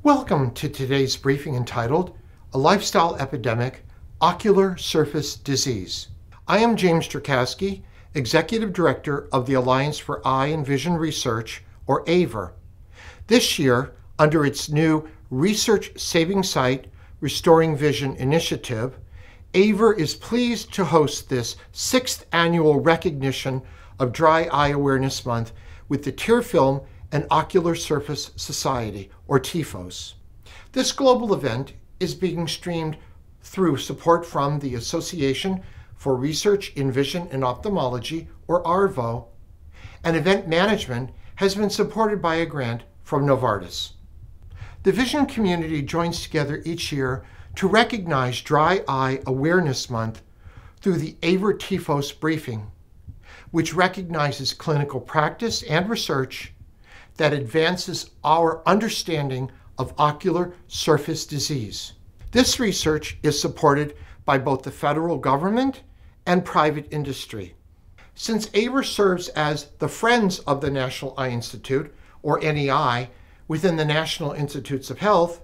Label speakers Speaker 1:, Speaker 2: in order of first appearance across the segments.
Speaker 1: Welcome to today's briefing entitled, A Lifestyle Epidemic, Ocular Surface Disease. I am James Jorkasky, Executive Director of the Alliance for Eye and Vision Research, or AEVR. This year, under its new Research Saving Sight Restoring Vision initiative, AEVR is pleased to host this 6th annual recognition of Dry Eye Awareness Month with the Tear Film and Ocular Surface Society, or TFOS. This global event is being streamed through support from the Association for Research in Vision and Ophthalmology, or ARVO, and event management has been supported by a grant from Novartis. The vision community joins together each year to recognize Dry Eye Awareness Month through the AEVR TFOS Briefing, which recognizes clinical practice and research that advances our understanding of ocular surface disease. This research is supported by both the federal government and private industry. Since AEVR serves as the Friends of the National Eye Institute, or NEI, within the National Institutes of Health,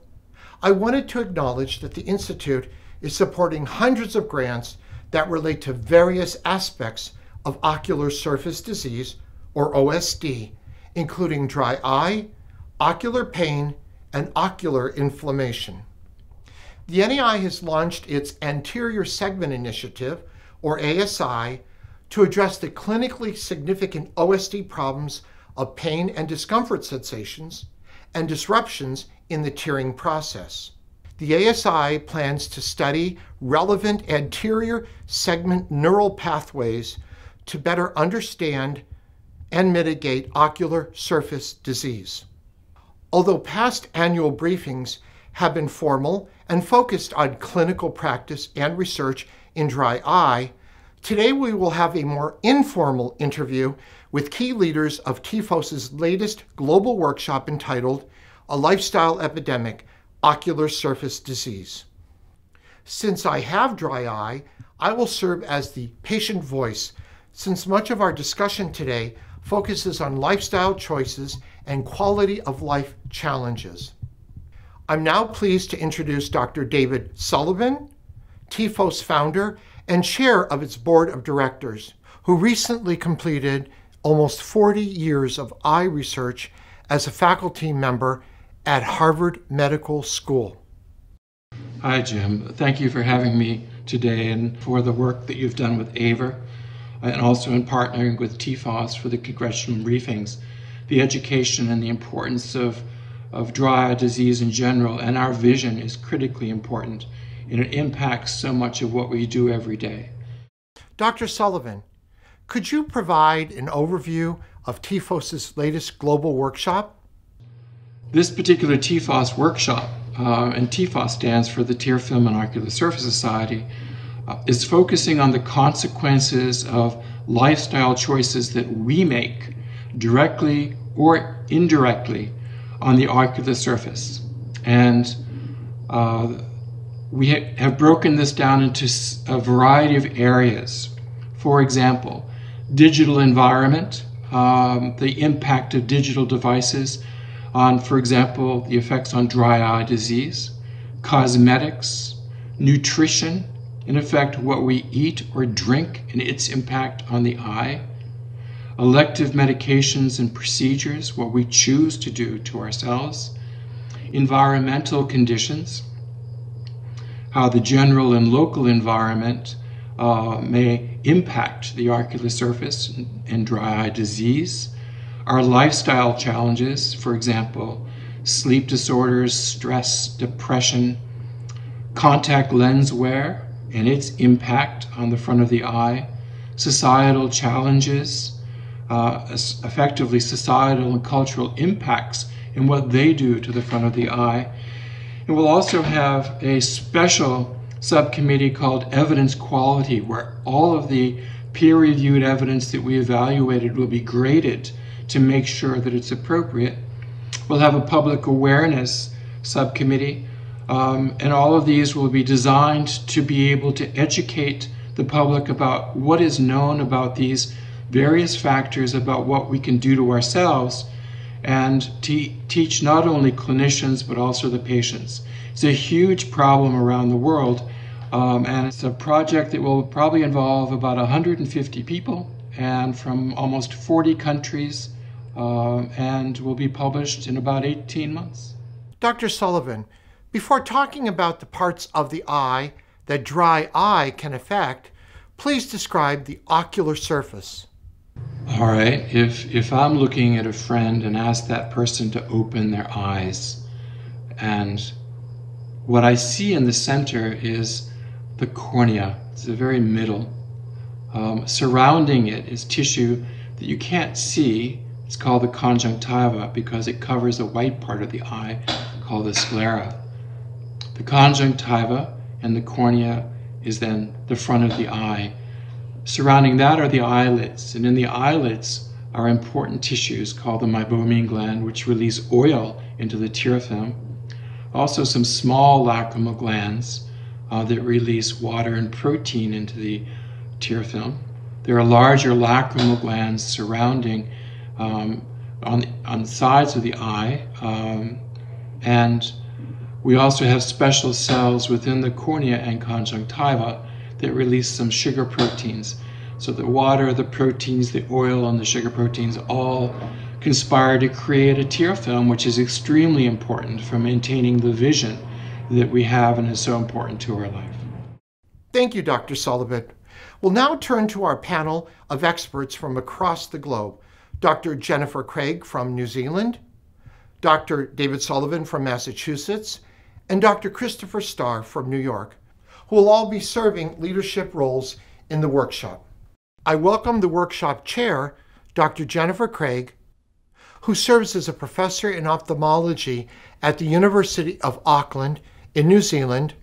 Speaker 1: I wanted to acknowledge that the Institute is supporting hundreds of grants that relate to various aspects of ocular surface disease, or OSD, including dry eye, ocular pain, and ocular inflammation. The NEI has launched its Anterior Segment Initiative, or ASI, to address the clinically significant OSD problems of pain and discomfort sensations and disruptions in the tearing process. The ASI plans to study relevant anterior segment neural pathways to better understand and mitigate ocular surface disease. Although past annual briefings have been formal and focused on clinical practice and research in dry eye, today we will have a more informal interview with key leaders of TFOS's latest global workshop entitled A Lifestyle Epidemic, Ocular Surface Disease. Since I have dry eye, I will serve as the patient voice, since much of our discussion today focuses on lifestyle choices and quality of life challenges. I'm now pleased to introduce Dr. David Sullivan, TFOS founder and chair of its board of directors, who recently completed almost 40 years of eye research as a faculty member at Harvard Medical School.
Speaker 2: Hi, Jim. Thank you for having me today and for the work that you've done with AEVR, and also in partnering with TFOS for the congressional briefings. The education and the importance of dry eye disease in general and our vision is critically important, and it impacts so much of what we do every day.
Speaker 1: Dr. Sullivan, could you provide an overview of TFOS's latest global workshop?
Speaker 2: This particular TFOS workshop, and TFOS stands for the Tear Film and Ocular Surface Society, is focusing on the consequences of lifestyle choices that we make directly or indirectly on the ocular surface. And we have broken this down into a variety of areas. For example, digital environment, the impact of digital devices on, for example, the effects on dry eye disease, cosmetics, nutrition, in effect, what we eat or drink and its impact on the eye, elective medications and procedures, what we choose to do to ourselves, environmental conditions, how the general and local environment may impact the ocular surface and dry eye disease, our lifestyle challenges, for example, sleep disorders, stress, depression, contact lens wear, and its impact on the front of the eye, societal challenges, effectively societal and cultural impacts and what they do to the front of the eye. And we'll also have a special subcommittee called Evidence Quality, where all of the peer-reviewed evidence that we evaluated will be graded to make sure that it's appropriate. We'll have a public awareness subcommittee, and all of these will be designed to be able to educate the public about what is known about these various factors about what we can do to ourselves and teach not only clinicians but also the patients. It's a huge problem around the world, and it's a project that will probably involve about 150 people and from almost 40 countries, and will be published in about 18 months.
Speaker 1: Dr. Sullivan, before talking about the parts of the eye that dry eye can affect, please describe the ocular surface.
Speaker 2: All right, if I'm looking at a friend and ask that person to open their eyes, and what I see in the center is the cornea. It's the very middle. Surrounding it is tissue that you can't see. It's called the conjunctiva because it covers a white part of the eye called the sclera. The conjunctiva and the cornea is then the front of the eye. Surrounding that are the eyelids, and in the eyelids are important tissues called the meibomian gland, which release oil into the tear film. Also some small lacrimal glands that release water and protein into the tear film. There are larger lacrimal glands surrounding on the sides of the eye, and we also have special cells within the cornea and conjunctiva that release some sugar proteins. So the water, the proteins, the oil, and the sugar proteins all conspire to create a tear film, which is extremely important for maintaining the vision that we have and is so important to our life.
Speaker 1: Thank you, Dr. Sullivan. We'll now turn to our panel of experts from across the globe. Dr. Jennifer Craig from New Zealand, Dr. David Sullivan from Massachusetts, and Dr. Christopher Starr from New York, who will all be serving leadership roles in the workshop. I welcome the workshop chair, Dr. Jennifer Craig, who serves as a professor in ophthalmology at the University of Auckland in New Zealand,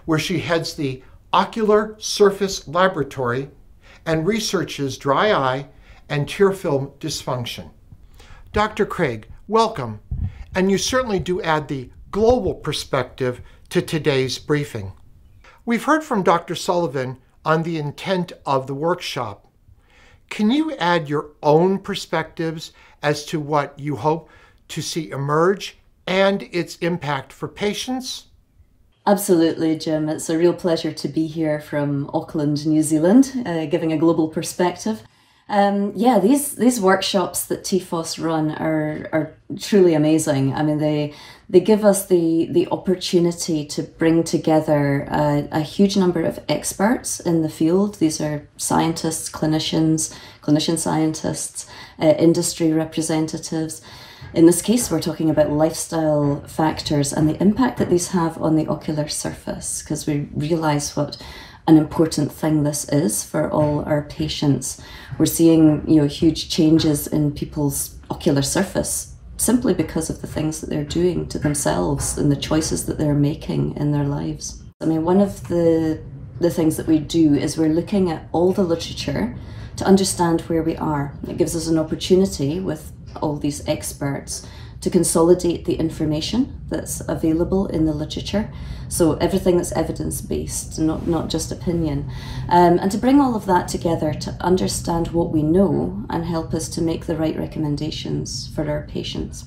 Speaker 1: where she heads the Ocular Surface Laboratory and researches dry eye and tear film dysfunction. Dr. Craig, welcome, and you certainly do add the global perspective to today's briefing. We've heard from Dr. Sullivan on the intent of the workshop. Can you add your own perspectives as to what you hope to see emerge and its impact for patients?
Speaker 3: Absolutely, Jim. It's a real pleasure to be here from Auckland, New Zealand, giving a global perspective. These workshops that TFOS run are truly amazing. I mean, they give us the opportunity to bring together a huge number of experts in the field. These are scientists, clinician scientists, industry representatives. In this case, we're talking about lifestyle factors and the impact that these have on the ocular surface, because we realize what an important thing this is for all our patients. We're seeing, huge changes in people's ocular surface simply because of the things that they're doing to themselves and the choices that they're making in their lives. I mean, one of the things that we do is we're looking at all the literature to understand where we are. It gives us an opportunity with all these experts to consolidate the information that's available in the literature. So everything that's evidence-based, not just opinion. And to bring all of that together to understand what we know and help us to make the right recommendations for our patients.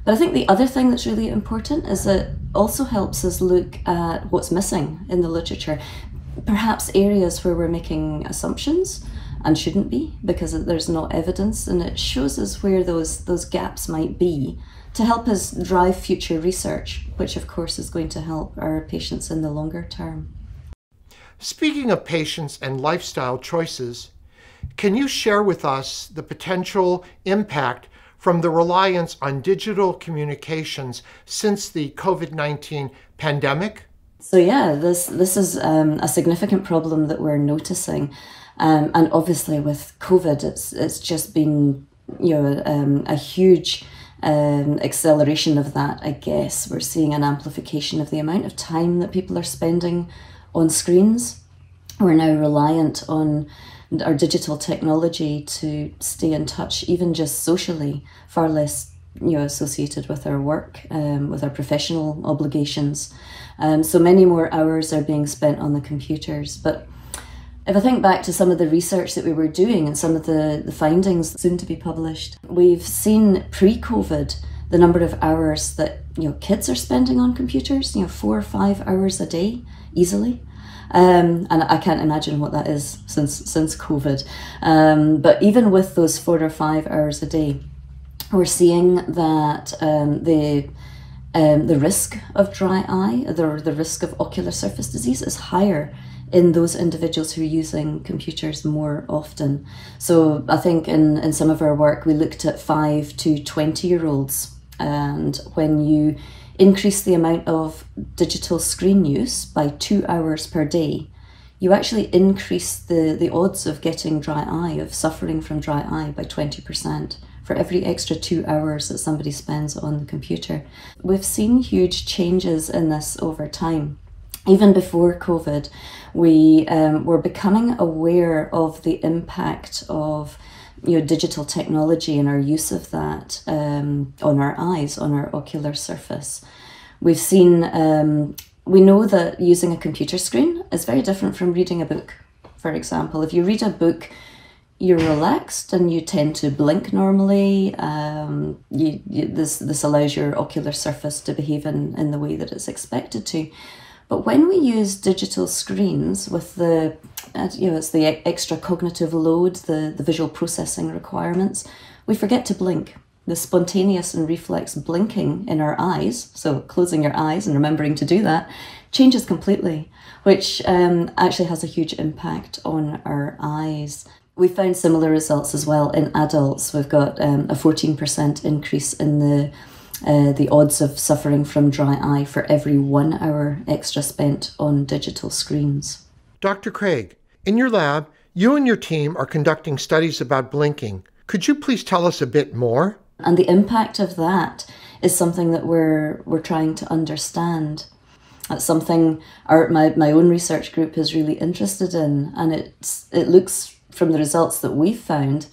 Speaker 3: But I think the other thing that's really important is it also helps us look at what's missing in the literature. Perhaps areas where we're making assumptions and shouldn't be because there's no evidence, and it shows us where those gaps might be to help us drive future research, which of course is going to help our patients in the longer term.
Speaker 1: Speaking of patients and lifestyle choices, can you share with us the potential impact from the reliance on digital communications since the COVID-19 pandemic?
Speaker 3: So yeah, this is a significant problem that we're noticing. And obviously with COVID, it's just been a huge acceleration of that, I guess. We're seeing an amplification of the amount of time that people are spending on screens. We're now reliant on our digital technology to stay in touch, even just socially, far less associated with our work, with our professional obligations. So many more hours are being spent on the computers. But If I think back to some of the research that we were doing and some of the findings soon to be published, we've seen pre-COVID the number of hours that kids are spending on computers, 4 or 5 hours a day easily. And I can't imagine what that is since COVID. But even with those 4 or 5 hours a day, we're seeing that the risk of dry eye, the risk of ocular surface disease is higher in those individuals who are using computers more often. So I think in some of our work, we looked at 5 to 20-year-olds. And when you increase the amount of digital screen use by 2 hours per day, you actually increase the odds of getting dry eye, of suffering from dry eye by 20% for every extra 2 hours that somebody spends on the computer. We've seen huge changes in this over time. Even before COVID, we were becoming aware of the impact of digital technology and our use of that on our eyes, on our ocular surface. We've seen, we know that using a computer screen is very different from reading a book. For example, if you read a book, you're relaxed and you tend to blink normally. This allows your ocular surface to behave in the way that it's expected to. But when we use digital screens with it's the extra cognitive load, the visual processing requirements, we forget to blink. The spontaneous and reflex blinking in our eyes, so closing your eyes and remembering to do that, changes completely, which actually has a huge impact on our eyes. We found similar results as well in adults. We've got a 14% increase in the odds of suffering from dry eye for every 1 hour extra spent on digital screens.
Speaker 1: Dr. Craig, in your lab, you and your team are conducting studies about blinking. Could you please tell us a bit more?
Speaker 3: And the impact of that is something that we're trying to understand. That's something my own research group is really interested in, and it looks from the results that we've found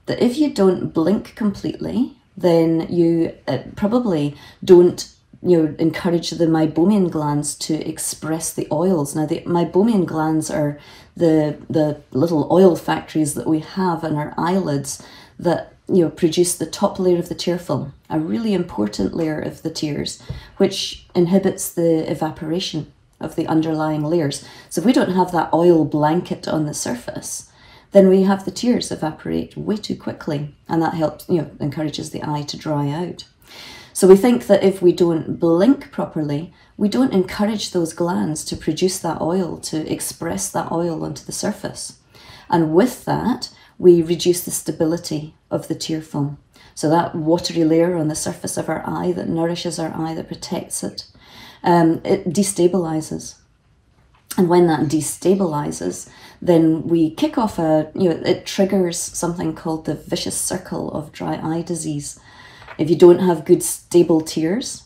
Speaker 3: that if you don't blink completely, then you probably don't encourage the meibomian glands to express the oils. Now, the meibomian glands are the little oil factories that we have in our eyelids that produce the top layer of the tear film, a really important layer of the tears, which inhibits the evaporation of the underlying layers. So if we don't have that oil blanket on the surface, then we have the tears evaporate way too quickly, and that helps, encourages the eye to dry out. So we think that if we don't blink properly, we don't encourage those glands to produce that oil, to express that oil onto the surface. And with that, we reduce the stability of the tear film. So that watery layer on the surface of our eye that nourishes our eye, that protects it, it destabilizes. And when that destabilizes, then we kick off it triggers something called the vicious circle of dry eye disease. If you don't have good stable tears,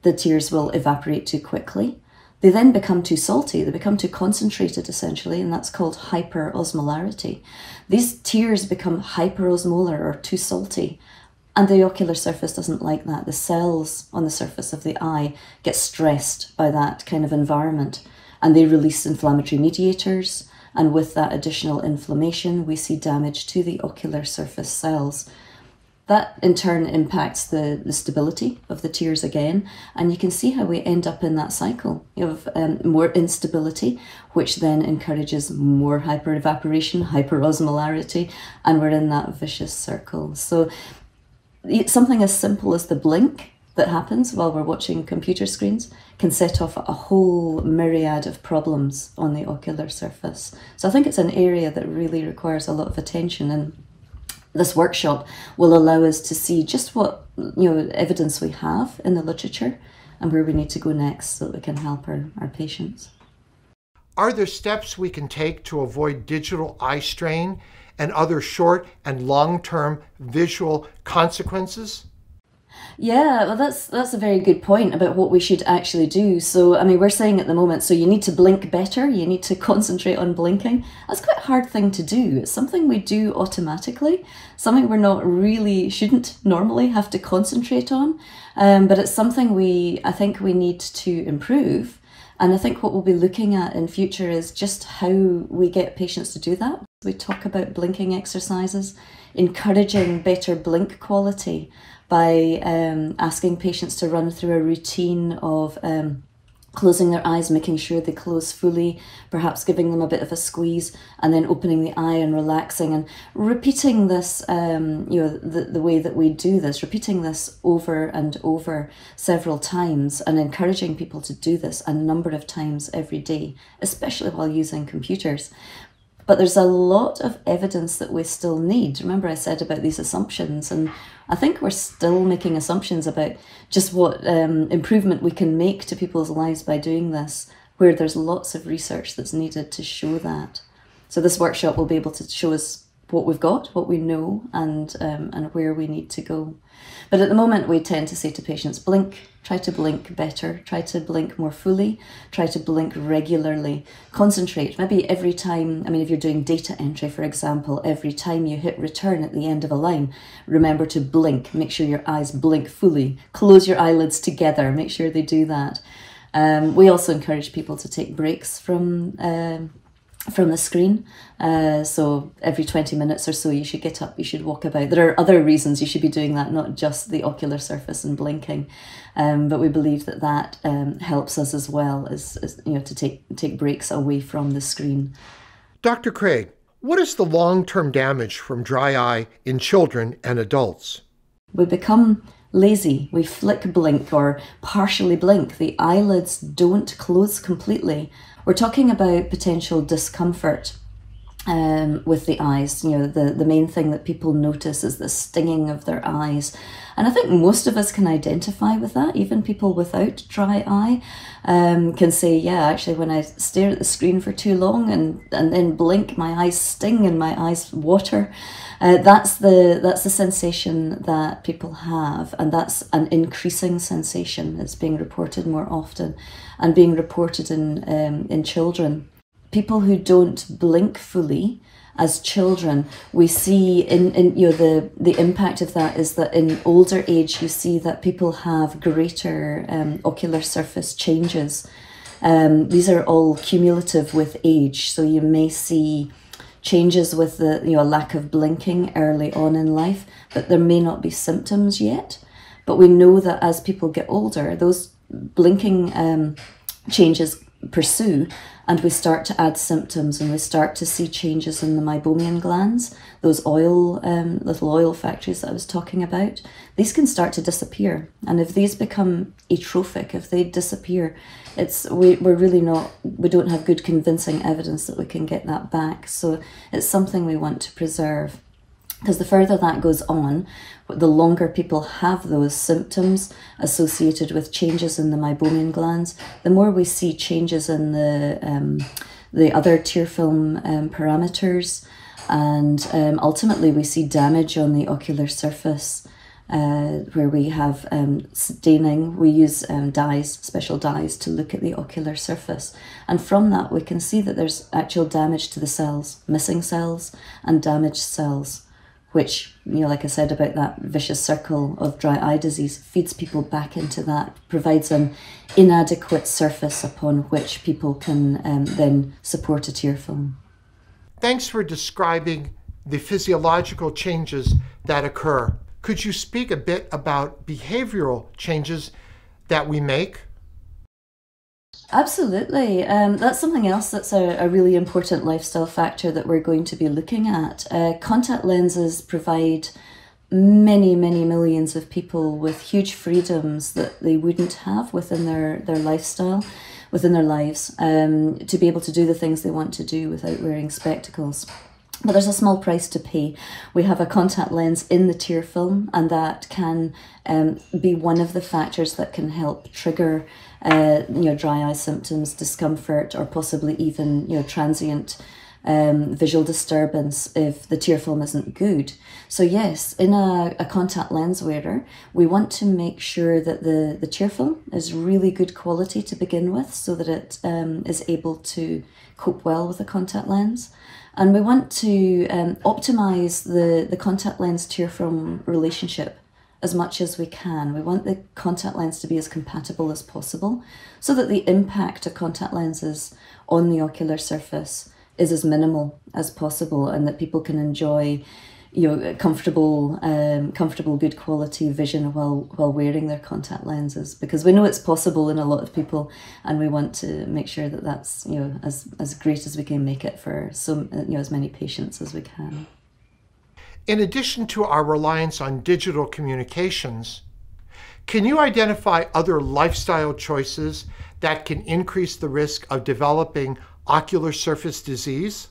Speaker 3: the tears will evaporate too quickly. They then become too salty, they become too concentrated essentially, and that's called hyperosmolarity. These tears become hyperosmolar or too salty, and the ocular surface doesn't like that. The cells on the surface of the eye get stressed by that kind of environment, and they release inflammatory mediators, and with that additional inflammation, we see damage to the ocular surface cells. That in turn impacts the stability of the tears again, and you can see how we end up in that cycle of more instability, which then encourages more hyperevaporation, hyperosmolarity, and we're in that vicious circle. So something as simple as the blink that happens while we're watching computer screens can set off a whole myriad of problems on the ocular surface. So I think it's an area that really requires a lot of attention, and this workshop will allow us to see just what evidence we have in the literature and where we need to go next so that we can help our patients.
Speaker 1: Are there steps we can take to avoid digital eye strain and other short and long-term visual consequences?
Speaker 3: Yeah, well, that's a very good point about what we should actually do. So, I mean, we're saying at the moment, so you need to blink better, you need to concentrate on blinking. That's quite a hard thing to do. It's something we do automatically, something shouldn't normally have to concentrate on, but it's something I think we need to improve. And I think what we'll be looking at in future is just how we get patients to do that. We talk about blinking exercises, encouraging better blink quality by asking patients to run through a routine of closing their eyes, making sure they close fully, perhaps giving them a bit of a squeeze, and then opening the eye and relaxing, and repeating this, the way that we do this, repeating this over and over several times, and encouraging people to do this a number of times every day, especially while using computers. But there's a lot of evidence that we still need. Remember I said about these assumptions, and I think we're still making assumptions about just what improvement we can make to people's lives by doing this, where there's lots of research that's needed to show that. So this workshop will be able to show us what we've got, what we know, and where we need to go. But at the moment we tend to say to patients, blink, try to blink better, try to blink more fully, try to blink regularly, concentrate, maybe every time, if you're doing data entry, for example, every time you hit return at the end of a line, remember to blink, make sure your eyes blink fully, close your eyelids together, make sure they do that. We also encourage people to take breaks from the screen. So every 20 minutes or so you should get up, you should walk about. There are other reasons you should be doing that, not just the ocular surface and blinking, but we believe that helps us as well as to take breaks away from the screen.
Speaker 1: Dr. Craig, what is the long-term damage from dry eye in children and adults?
Speaker 3: We become lazy, we flick blink or partially blink, the eyelids don't close completely. We're talking about potential discomfort with the eyes. The main thing that people notice is the stinging of their eyes. And I think most of us can identify with that. Even people without dry eye can say, yeah, actually when I stare at the screen for too long and then blink, my eyes sting and my eyes water. That's the sensation that people have, and that's an increasing sensation. It's being reported more often and being reported in children. People who don't blink fully as children, we see the impact of that is that in older age you see that people have greater ocular surface changes. These are all cumulative with age, so you may see changes with the lack of blinking early on in life, but there may not be symptoms yet. But we know that as people get older, those blinking changes pursue, and we start to add symptoms, and we start to see changes in the meibomian glands, those little oil factories that I was talking about. These can start to disappear, and if these become atrophic, if they disappear, we don't have good convincing evidence that we can get that back. So it's something we want to preserve, because the further that goes on, the longer people have those symptoms associated with changes in the meibomian glands, the more we see changes in the other tear film parameters, and ultimately we see damage on the ocular surface, where we have staining. We use dyes, special dyes, to look at the ocular surface, and from that we can see that there's actual damage to the cells, missing cells and damaged cells, which, like I said about that vicious circle of dry eye disease, feeds people back into that, provides an inadequate surface upon which people can then support a tear film.
Speaker 1: Thanks for describing the physiological changes that occur. Could you speak a bit about behavioral changes that we make?
Speaker 3: Absolutely. That's something else that's a really important lifestyle factor that we're going to be looking at. Contact lenses provide many, many millions of people with huge freedoms that they wouldn't have within their lifestyle, within their lives, to be able to do the things they want to do without wearing spectacles. But there's a small price to pay. We have a contact lens in the tear film, and that can be one of the factors that can help trigger dry eye symptoms, discomfort, or possibly even transient visual disturbance if the tear film isn't good. So yes, in a contact lens wearer, we want to make sure that the tear film is really good quality to begin with, so that it is able to cope well with a contact lens. And we want to optimize the contact lens tear film relationship as much as we can. We want the contact lens to be as compatible as possible so that the impact of contact lenses on the ocular surface is as minimal as possible, and that people can enjoy comfortable, good quality vision while wearing their contact lenses, because we know it's possible in a lot of people, and we want to make sure that that's as great as we can make it for as many patients as we can.
Speaker 1: In addition to our reliance on digital communications, can you identify other lifestyle choices that can increase the risk of developing ocular surface disease?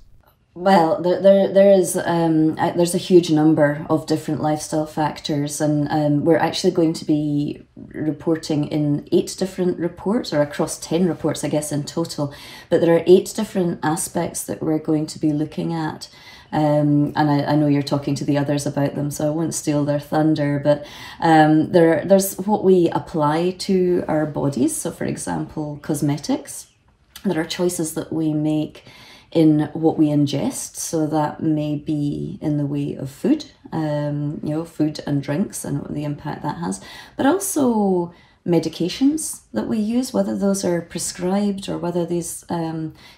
Speaker 3: Well, there's a huge number of different lifestyle factors, and we're actually going to be reporting in 8 different reports, or across 10 reports, I guess, in total. But there are 8 different aspects that we're going to be looking at. And I know you're talking to the others about them, so I won't steal their thunder, but there's what we apply to our bodies. So, for example, cosmetics. There are choices that we make in what we ingest, so that may be in the way of food, food and drinks and the impact that has, but also medications that we use, whether those are prescribed or whether these,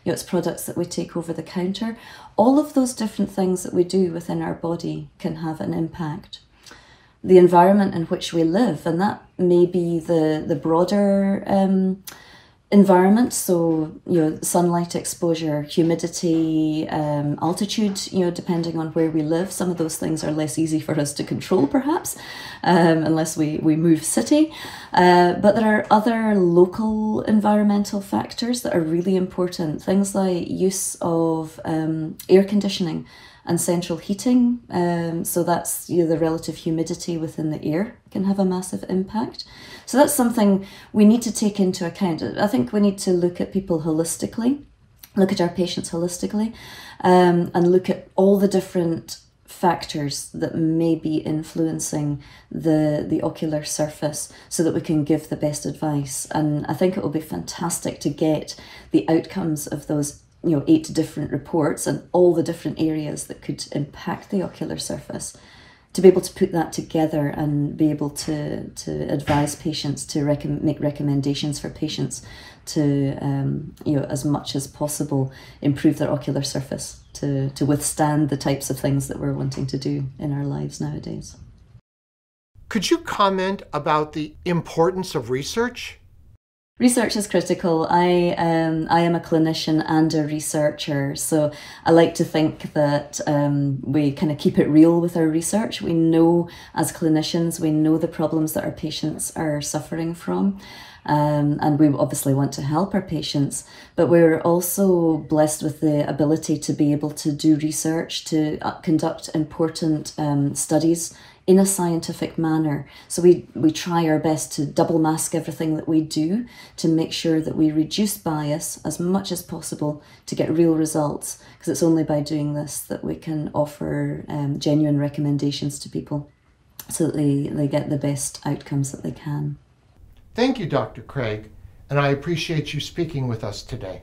Speaker 3: it's products that we take over the counter. All of those different things that we do within our body can have an impact. The environment in which we live, and that may be the broader environment, so sunlight exposure, humidity, altitude, depending on where we live. Some of those things are less easy for us to control, perhaps, unless we move city. But there are other local environmental factors that are really important. Things like use of air conditioning and central heating, so that's the relative humidity within the air can have a massive impact. So that's something we need to take into account. I think we need to look at people holistically, look at our patients holistically, and look at all the different factors that may be influencing the ocular surface so that we can give the best advice. And I think it will be fantastic to get the outcomes of those 8 different reports and all the different areas that could impact the ocular surface, to be able to put that together and be able to advise patients, to make recommendations for patients to, as much as possible, improve their ocular surface to withstand the types of things that we're wanting to do in our lives nowadays.
Speaker 1: Could you comment about the importance of research?
Speaker 3: Research is critical. I am a clinician and a researcher, so I like to think that we kind of keep it real with our research. We know, as clinicians, we know the problems that our patients are suffering from, and we obviously want to help our patients, but we're also blessed with the ability to be able to do research, to conduct important studies in a scientific manner. So we try our best to double mask everything that we do to make sure that we reduce bias as much as possible to get real results, because it's only by doing this that we can offer genuine recommendations to people so that they get the best outcomes that they can.
Speaker 1: Thank you, Dr. Craig, and I appreciate you speaking with us today.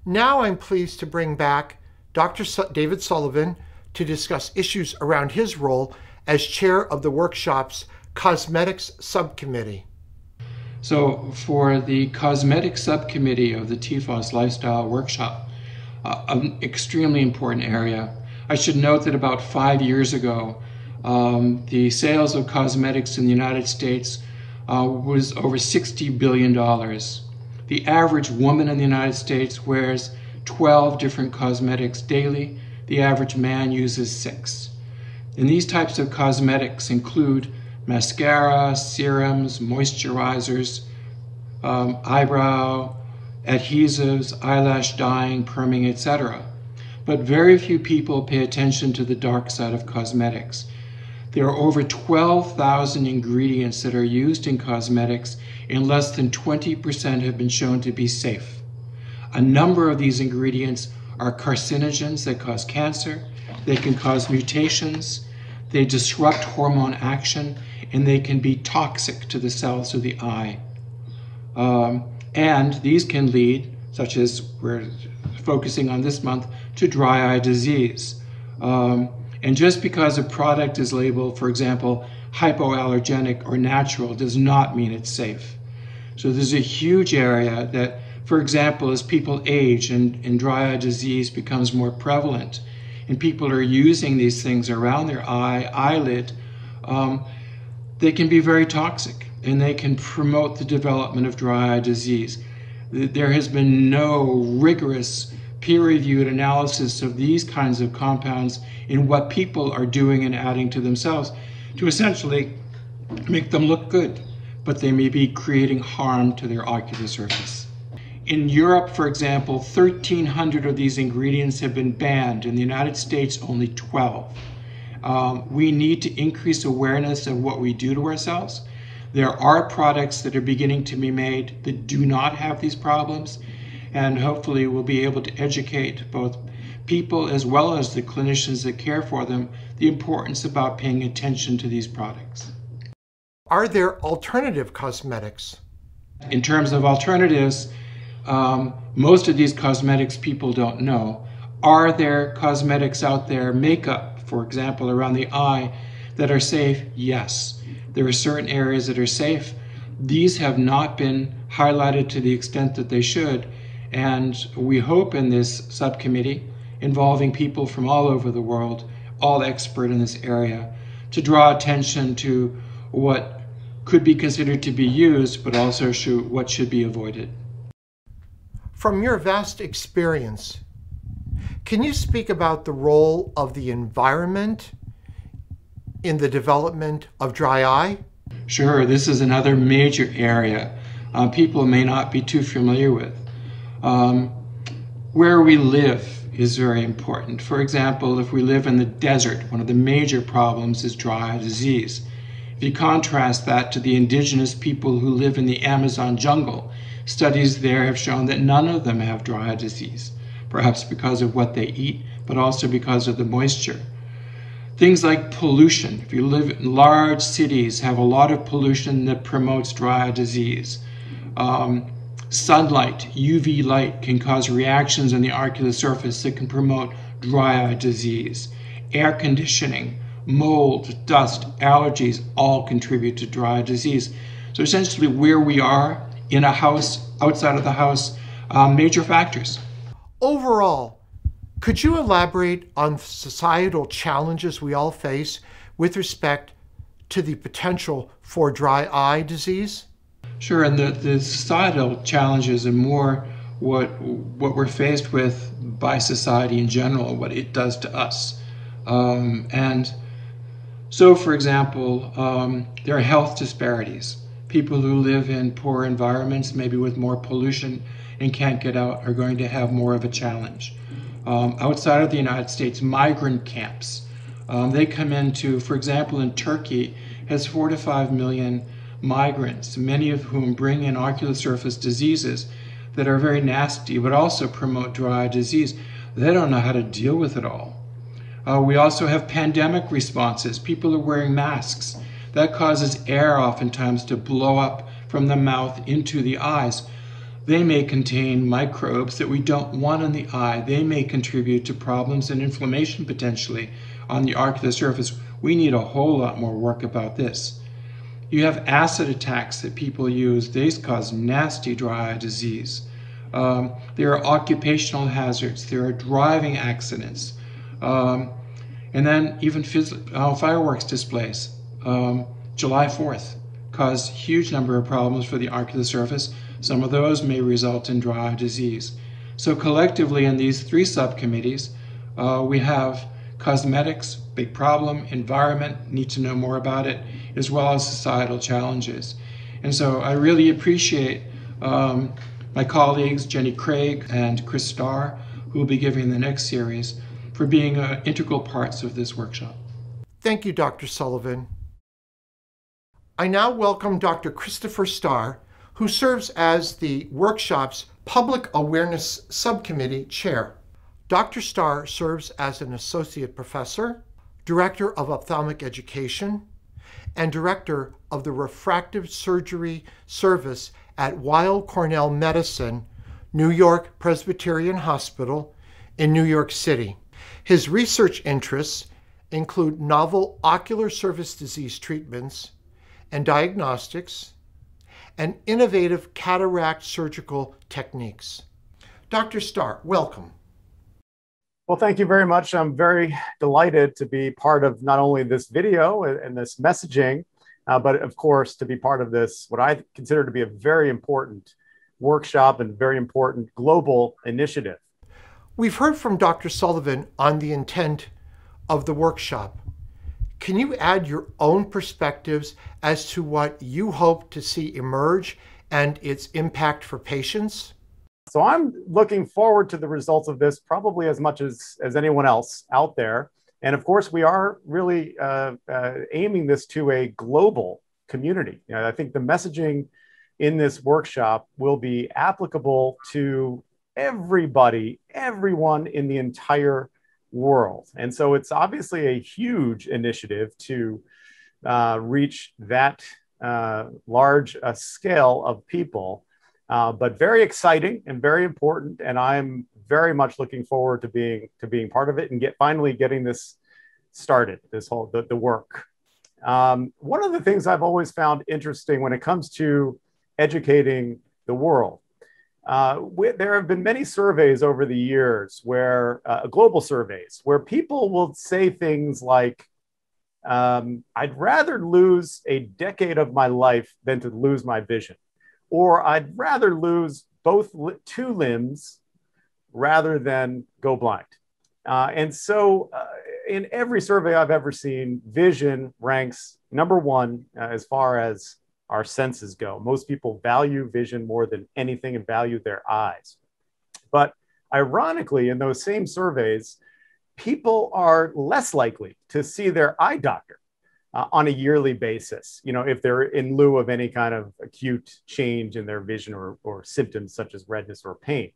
Speaker 1: Now I'm pleased to bring back Dr. David Sullivan to discuss issues around his role as chair of the workshop's Cosmetics Subcommittee.
Speaker 2: So for the Cosmetics Subcommittee of the TFOS Lifestyle Workshop, an extremely important area. I should note that about 5 years ago, the sales of cosmetics in the United States was over $60 billion. The average woman in the United States wears 12 different cosmetics daily. The average man uses 6. And these types of cosmetics include mascara, serums, moisturizers, eyebrow, adhesives, eyelash dyeing, perming, etc. But very few people pay attention to the dark side of cosmetics. There are over 12,000 ingredients that are used in cosmetics, and less than 20% have been shown to be safe. A number of these ingredients are carcinogens that cause cancer, they can cause mutations, they disrupt hormone action, and they can be toxic to the cells of the eye. And these can lead, such as we're focusing on this month, to dry eye disease. And just because a product is labeled, for example, hypoallergenic or natural does not mean it's safe. So there's a huge area that, for example, as people age and dry eye disease becomes more prevalent, and people are using these things around their eyelid, they can be very toxic and they can promote the development of dry eye disease. There has been no rigorous peer-reviewed analysis of these kinds of compounds in what people are doing and adding to themselves to essentially make them look good, but they may be creating harm to their ocular surface. In Europe, for example, 1,300 of these ingredients have been banned. In the United States, only 12. We need to increase awareness of what we do to ourselves. There are products that are beginning to be made that do not have these problems, and hopefully we'll be able to educate both people as well as the clinicians that care for them the importance about paying attention to these products.
Speaker 1: Are there alternative cosmetics?
Speaker 2: In terms of alternatives, most of these cosmetics people don't know. Are there cosmetics out there, makeup, for example, around the eye, that are safe? Yes. There are certain areas that are safe. These have not been highlighted to the extent that they should, and we hope in this subcommittee, involving people from all over the world, all expert in this area, to draw attention to what could be considered to be used, but also what should be avoided.
Speaker 1: From your vast experience, can you speak about the role of the environment in the development of dry eye?
Speaker 2: Sure, this is another major area people may not be too familiar with. Where we live is very important. For example, if we live in the desert, one of the major problems is dry eye disease. If you contrast that to the indigenous people who live in the Amazon jungle, studies there have shown that none of them have dry eye disease, perhaps because of what they eat, but also because of the moisture. Things like pollution. If you live in large cities, have a lot of pollution that promotes dry eye disease. Sunlight, UV light, can cause reactions on the ocular surface that can promote dry eye disease. Air conditioning, mold, dust, allergies all contribute to dry eye disease. So essentially where we are, in a house, outside of the house, major factors.
Speaker 1: Overall, could you elaborate on societal challenges we all face with respect to the potential for dry eye disease?
Speaker 2: Sure, and the societal challenges are more what we're faced with by society in general, what it does to us. And so, for example, there are health disparities. People who live in poor environments, maybe with more pollution and can't get out, are going to have more of a challenge. Outside of the United States, migrant camps, they come into, for example, in Turkey, has 4 to 5 million migrants, many of whom bring in ocular surface diseases that are very nasty, but also promote dry eye disease. They don't know how to deal with it all. We also have pandemic responses. People are wearing masks. That causes air oftentimes to blow up from the mouth into the eyes. They may contain microbes that we don't want in the eye. They may contribute to problems and inflammation potentially on the ocular surface. We need a whole lot more work about this. You have acid attacks that people use. These cause nasty dry eye disease. There are occupational hazards. There are driving accidents. And then even fireworks displays. July 4th caused a huge number of problems for the ocular surface. Some of those may result in dry eye disease. So collectively in these 3 subcommittees, we have cosmetics, big problem, environment, need to know more about it, as well as societal challenges. And so I really appreciate my colleagues, Jenny Craig and Chris Starr, who will be giving the next series, for being integral parts of this workshop.
Speaker 1: Thank you, Dr. Sullivan. I now welcome Dr. Christopher Starr, who serves as the workshop's Public Awareness Subcommittee Chair. Dr. Starr serves as an Associate Professor, Director of Ophthalmic Education, and Director of the Refractive Surgery Service at Weill Cornell Medicine, New York Presbyterian Hospital in New York City. His research interests include novel ocular surface disease treatments and diagnostics, and innovative cataract surgical techniques. Dr. Starr, welcome.
Speaker 4: Well, thank you very much. I'm very delighted to be part of not only this video and this messaging, but of course, to be part of this, what I consider to be a very important workshop and very important global initiative.
Speaker 1: We've heard from Dr. Sullivan on the intent of the workshop. Can you add your own perspectives as to what you hope to see emerge and its impact for patients?
Speaker 4: So I'm looking forward to the results of this probably as much as anyone else out there. And of course, we are really aiming this to a global community. You know, I think the messaging in this workshop will be applicable to everybody, everyone in the entire world. And so it's obviously a huge initiative to reach that large a scale of people, but very exciting and very important. And I'm very much looking forward to being part of it and finally getting this started, this whole the work. One of the things I've always found interesting when it comes to educating the world, there have been many surveys over the years where global surveys where people will say things like, I'd rather lose a decade of my life than to lose my vision, or I'd rather lose both two limbs rather than go blind. And so in every survey I've ever seen, vision ranks number one as far as our senses go. Most people value vision more than anything and value their eyes. But ironically, in those same surveys, people are less likely to see their eye doctor on a yearly basis, you know, if they're in lieu of any kind of acute change in their vision or symptoms such as redness or pain.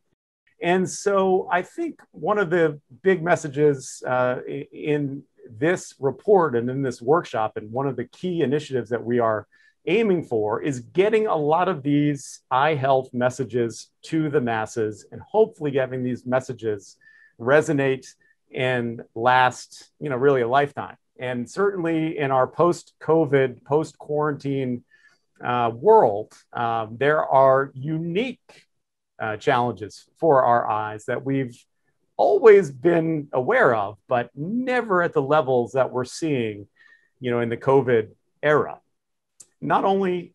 Speaker 4: And so I think one of the big messages in this report and in this workshop, and one of the key initiatives that we are aiming for, is getting a lot of these eye health messages to the masses, and hopefully having these messages resonate and last, you know, really a lifetime. And certainly in our post-COVID, post-quarantine world, there are unique challenges for our eyes that we've always been aware of, but never at the levels that we're seeing, you know, in the COVID era. Not only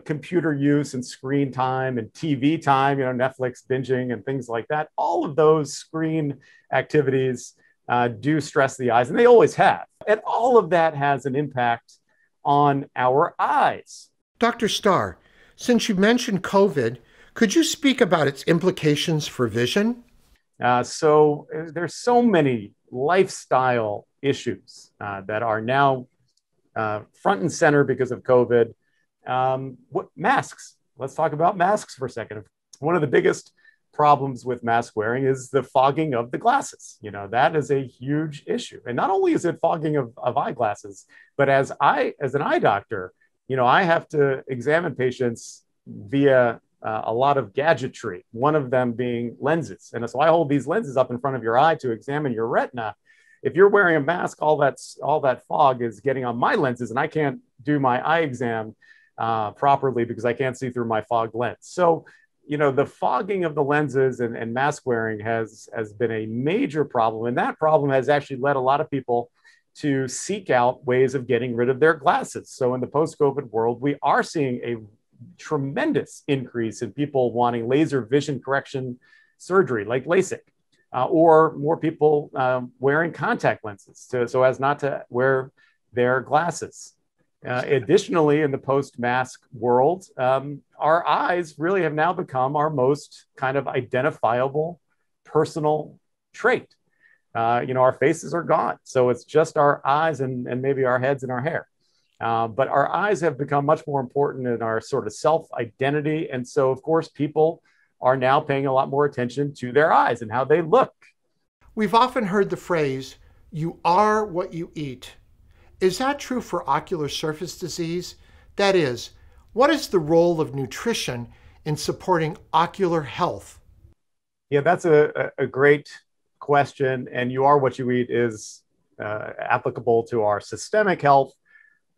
Speaker 4: computer use and screen time and TV time, you know, Netflix binging and things like that, all of those screen activities do stress the eyes, and they always have. And all of that has an impact on our eyes.
Speaker 1: Dr. Starr, since you mentioned COVID, could you speak about its implications for vision?
Speaker 4: So there's so many lifestyle issues that are now front and center because of COVID. Masks. Let's talk about masks for a second. One of the biggest problems with mask wearing is the fogging of the glasses. You know, that is a huge issue. And not only is it fogging of eyeglasses, but as an eye doctor, you know, I have to examine patients via a lot of gadgetry, one of them being lenses. And so I hold these lenses up in front of your eye to examine your retina. If you're wearing a mask, all that fog is getting on my lenses, and I can't do my eye exam properly because I can't see through my fogged lens. So, you know, the fogging of the lenses and mask wearing has been a major problem. And that problem has actually led a lot of people to seek out ways of getting rid of their glasses. So in the post-COVID world, we are seeing a tremendous increase in people wanting laser vision correction surgery like LASIK, or more people wearing contact lenses so as not to wear their glasses. Additionally, in the post-mask world, our eyes really have now become our most kind of identifiable personal trait. You know, our faces are gone. So it's just our eyes and maybe our heads and our hair. But our eyes have become much more important in our sort of self-identity. And so, of course, people are now paying a lot more attention to their eyes and how they look.
Speaker 1: We've often heard the phrase, "You are what you eat." Is that true for ocular surface disease? That is, what is the role of nutrition in supporting ocular health?
Speaker 4: Yeah, that's a great question. And you are what you eat is applicable to our systemic health,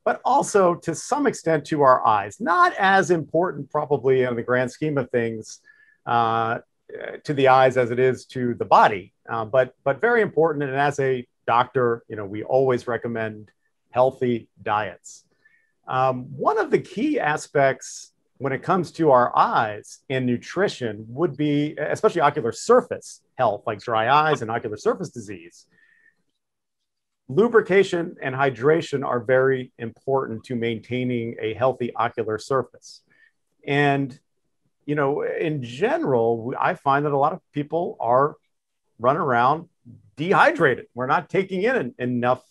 Speaker 4: but also to some extent to our eyes. Not as important probably in the grand scheme of things to the eyes as it is to the body, but very important. And as a doctor, we always recommend healthy diets. One of the key aspects when it comes to our eyes and nutrition would be, especially ocular surface health, like dry eyes and ocular surface disease. Lubrication and hydration are very important to maintaining a healthy ocular surface. And, in general, I find that a lot of people are running around dehydrated. We're not taking in enough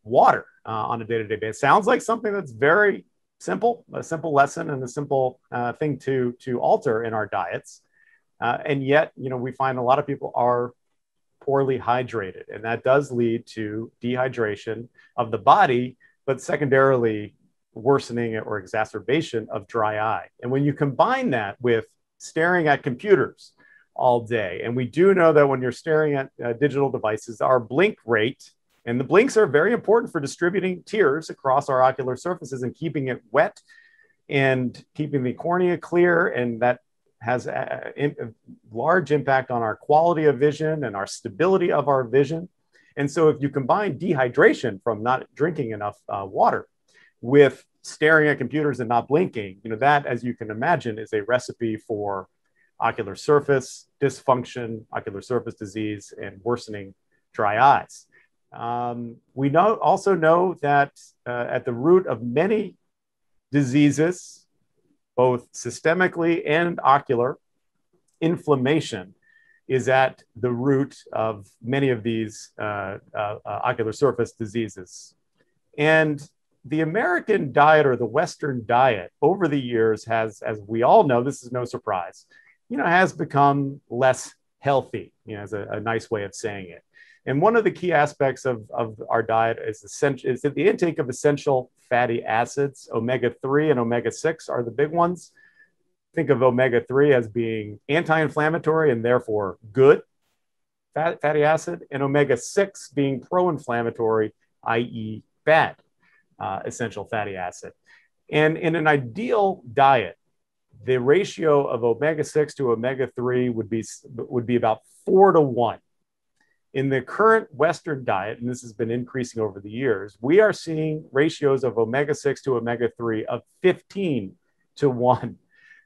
Speaker 4: water on a day-to-day basis. Sounds like something that's very simple, a simple lesson and a simple thing to alter in our diets. And yet, we find a lot of people are poorly hydrated, and that does lead to dehydration of the body, but secondarily worsening or exacerbation of dry eye. And when you combine that with staring at computers all day, and we do know that when you're staring at digital devices, our blink rate, and the blinks are very important for distributing tears across our ocular surfaces and keeping it wet and keeping the cornea clear, and that has a large impact on our quality of vision and our stability of our vision. And so if you combine dehydration from not drinking enough water with staring at computers and not blinking, that, as you can imagine, is a recipe for ocular surface dysfunction, ocular surface disease, and worsening dry eyes. We also know that at the root of many diseases, both systemically and ocular, inflammation is at the root of many of these ocular surface diseases. And the American diet, or the Western diet, over the years has, as we all know, this is no surprise, has become less healthy, as a nice way of saying it. And one of the key aspects of our diet is that the intake of essential fatty acids. Omega-3 and omega-6 are the big ones. Think of omega-3 as being anti-inflammatory and therefore good fatty acid, and omega-6 being pro-inflammatory, i.e. bad essential fatty acid. And in an ideal diet, the ratio of omega-6 to omega-3 would be about 4-to-1. In the current Western diet, and this has been increasing over the years, we are seeing ratios of omega-6 to omega-3 of 15-to-1.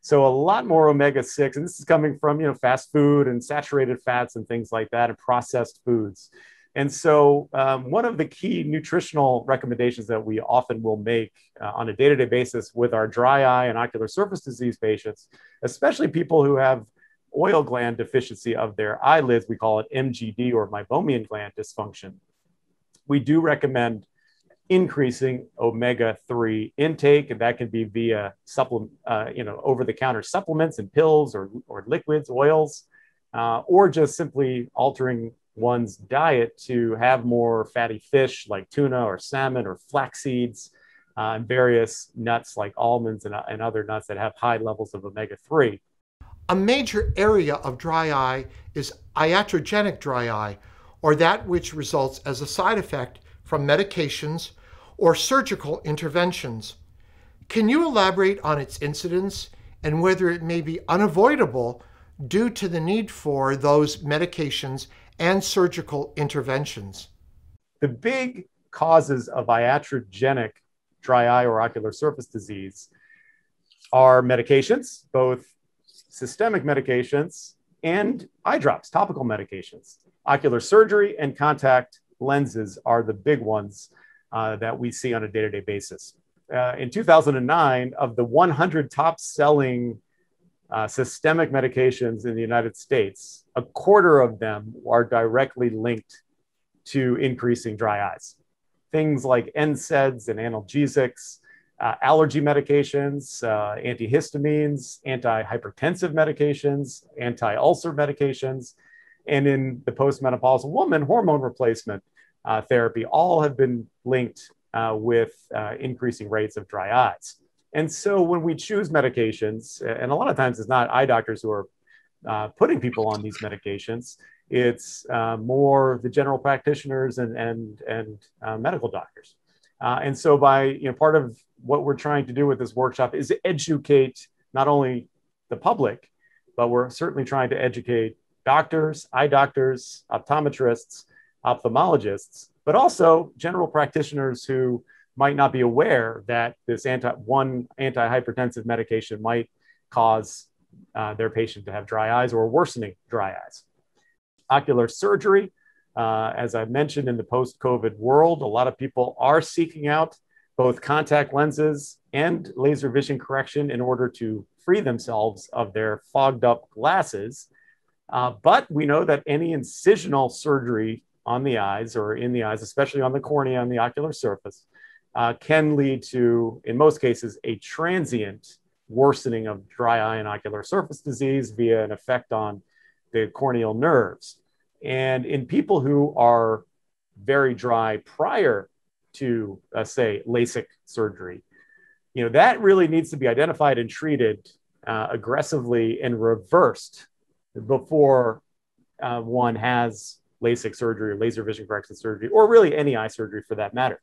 Speaker 4: So a lot more omega-6, and this is coming from fast food and saturated fats and things like that, and processed foods. And so one of the key nutritional recommendations that we often will make on a day-to-day basis with our dry eye and ocular surface disease patients, especially people who have oil gland deficiency of their eyelids, we call it MGD, or meibomian gland dysfunction, we do recommend increasing omega-3 intake, and that can be via over-the-counter supplements and pills or liquids, oils, or just simply altering one's diet to have more fatty fish like tuna or salmon or flax seeds, and various nuts like almonds and other nuts that have high levels of omega-3.
Speaker 1: A major area of dry eye is iatrogenic dry eye, or that which results as a side effect from medications or surgical interventions. Can you elaborate on its incidence and whether it may be unavoidable due to the need for those medications and surgical interventions?
Speaker 4: The big causes of iatrogenic dry eye or ocular surface disease are medications, both systemic medications and eye drops, topical medications. Ocular surgery and contact lenses are the big ones that we see on a day-to-day basis. In 2009, of the 100 top-selling systemic medications in the United States, a quarter of them are directly linked to increasing dry eyes. Things like NSAIDs and analgesics, allergy medications, antihistamines, antihypertensive medications, anti-ulcer medications, and in the postmenopausal woman, hormone replacement therapy, all have been linked with increasing rates of dry eyes. And so when we choose medications, and a lot of times it's not eye doctors who are putting people on these medications, It's more the general practitioners and medical doctors. And so by, part of what we're trying to do with this workshop is educate not only the public, but we're certainly trying to educate doctors, eye doctors, optometrists, ophthalmologists, but also general practitioners who might not be aware that this antihypertensive medication might cause their patient to have dry eyes or worsening dry eyes. Ocular surgery, as I mentioned, in the post-COVID world, a lot of people are seeking out both contact lenses and laser vision correction in order to free themselves of their fogged up glasses. But we know that any incisional surgery on the eyes or in the eyes, especially on the cornea and the ocular surface, can lead to, in most cases, a transient worsening of dry eye and ocular surface disease via an effect on the corneal nerves. And in people who are very dry prior to, say, LASIK surgery, that really needs to be identified and treated aggressively and reversed before one has LASIK surgery or laser vision correction surgery, or really any eye surgery for that matter.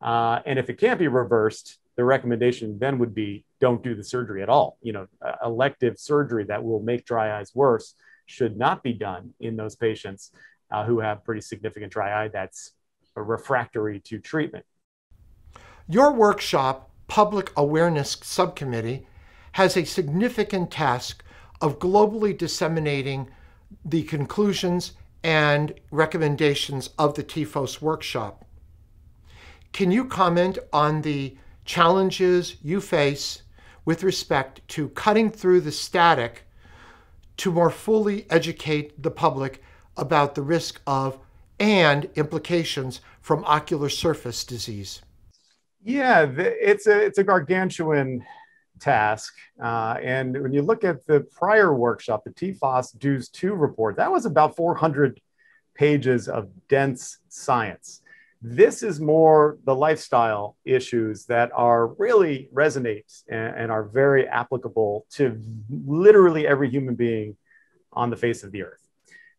Speaker 4: And if it can't be reversed, the recommendation then would be don't do the surgery at all. Elective surgery that will make dry eyes worse should not be done in those patients who have pretty significant dry eye that's refractory to treatment.
Speaker 1: Your workshop, Public Awareness Subcommittee, has a significant task of globally disseminating the conclusions and recommendations of the TFOS workshop. Can you comment on the challenges you face with respect to cutting through the static to more fully educate the public about the risk of and implications from ocular surface disease?
Speaker 4: Yeah, it's a gargantuan task. And when you look at the prior workshop, the TFOS DEWS II report, that was about 400 pages of dense science. This is more the lifestyle issues that are really resonate and are very applicable to literally every human being on the face of the earth.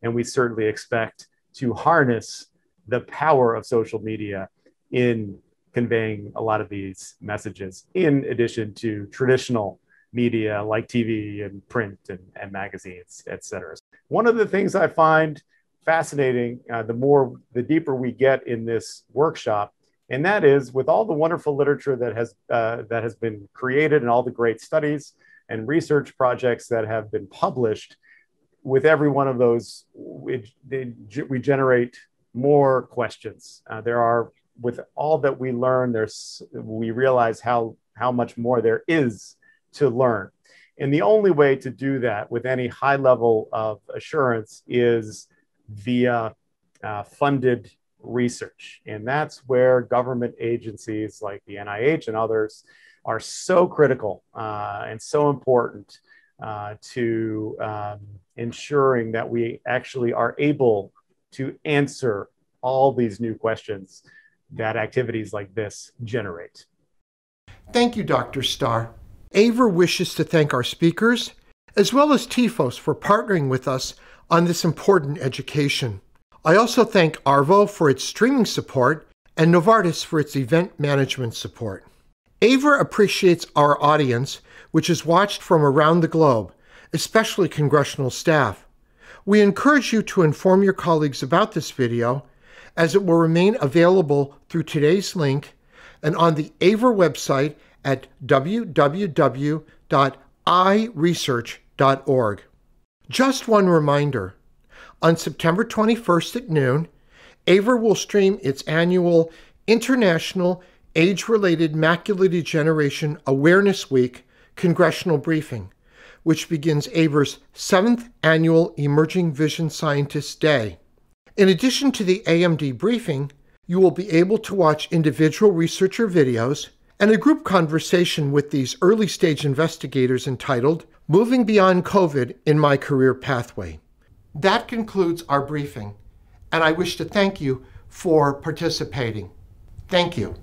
Speaker 4: And we certainly expect to harness the power of social media in conveying a lot of these messages, in addition to traditional media like TV and print and magazines, et cetera. One of the things I find fascinating, the deeper we get in this workshop, and that is with all the wonderful literature that has been created and all the great studies and research projects that have been published. With every one of those, we generate more questions. With all that we learn, we realize how much more there is to learn. And the only way to do that with any high level of assurance is via funded research. And that's where government agencies like the NIH and others are so critical and so important to ensuring that we actually are able to answer all these new questions that activities like this generate.
Speaker 1: Thank you, Dr. Starr. AEVR wishes to thank our speakers, as well as TFOS for partnering with us on this important education. I also thank Arvo for its streaming support and Novartis for its event management support. AEVR appreciates our audience, which is watched from around the globe, especially congressional staff. We encourage you to inform your colleagues about this video, as it will remain available through today's link and on the AEVR website at www.iresearch.org. Just one reminder, on September 21st at noon, AEVR will stream its annual International Age-Related Macular Degeneration Awareness Week Congressional Briefing, which begins AEVR's 7th Annual Emerging Vision Scientists Day. In addition to the AMD briefing, you will be able to watch individual researcher videos and a group conversation with these early-stage investigators entitled Moving Beyond COVID in My Career Pathway. That concludes our briefing, and I wish to thank you for participating. Thank you.